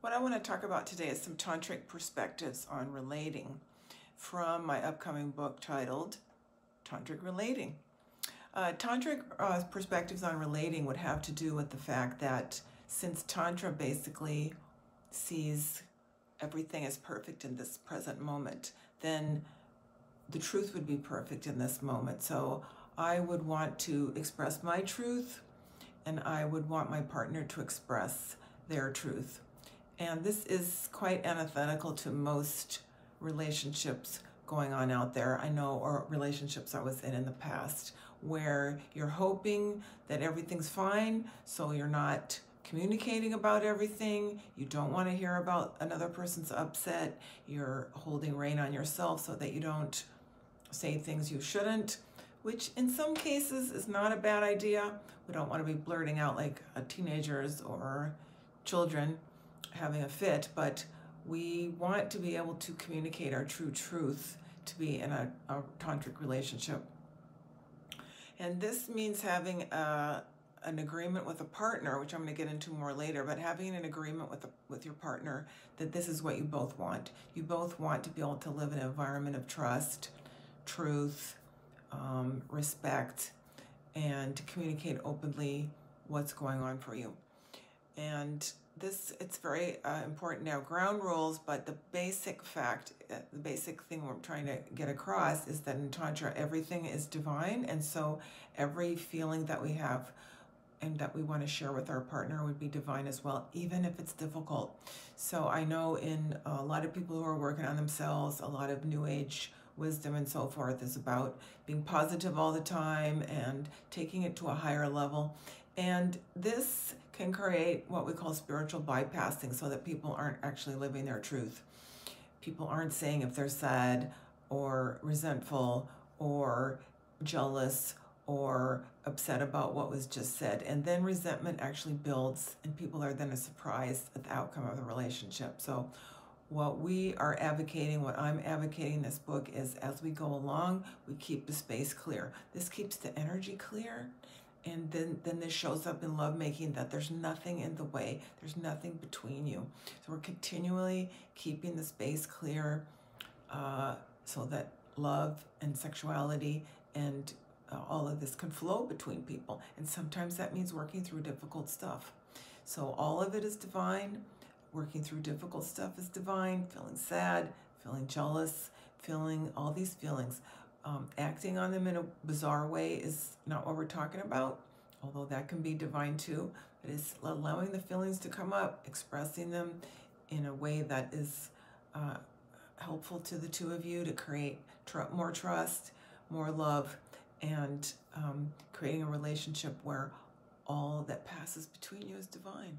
What I want to talk about today is some tantric perspectives on relating from my upcoming book titled Tantric Relating. Tantric perspectives on relating would have to do with the fact that since Tantra basically sees everything as perfect in this present moment, then the truth would be perfect in this moment. So I would want to express my truth, and I would want my partner to express their truth. And this is quite antithetical to most relationships going on out there. I know, or relationships I was in the past, where you're hoping that everything's fine, so you're not communicating about everything. You don't want to hear about another person's upset. You're holding rein on yourself so that you don't say things you shouldn't, which in some cases is not a bad idea. We don't want to be blurting out like teenagers or children having a fit, but we want to be able to communicate our true truth to be in a tantric relationship. And this means having an agreement with a partner, which I'm going to get into more later, but having an agreement with your partner that this is what you both want. You both want to be able to live in an environment of trust, truth, respect, and to communicate openly what's going on for you. And it's very important now. Ground rules, but the basic fact, the basic thing we're trying to get across is that in Tantra, everything is divine. And so every feeling that we have and that we want to share with our partner would be divine as well, even if it's difficult. So I know in a lot of people who are working on themselves, a lot of New Age wisdom and so forth is about being positive all the time and taking it to a higher level. And this can create what we call spiritual bypassing, so that people aren't actually living their truth. People aren't saying if they're sad or resentful or jealous or upset about what was just said. And then resentment actually builds, and people are then surprised at the outcome of the relationship. So what we are advocating, what I'm advocating in this book is, as we go along, we keep the space clear. This keeps the energy clear. And then this shows up in lovemaking, that there's nothing in the way. There's nothing between you. So we're continually keeping the space clear so that love and sexuality and all of this can flow between people. And sometimes that means working through difficult stuff. So all of it is divine. Working through difficult stuff is divine. Feeling sad, feeling jealous, feeling all these feelings. Acting on them in a bizarre way is not what we're talking about, although that can be divine too. But it's allowing the feelings to come up, expressing them in a way that is helpful to the two of you to create more trust, more love, and creating a relationship where all that passes between you is divine.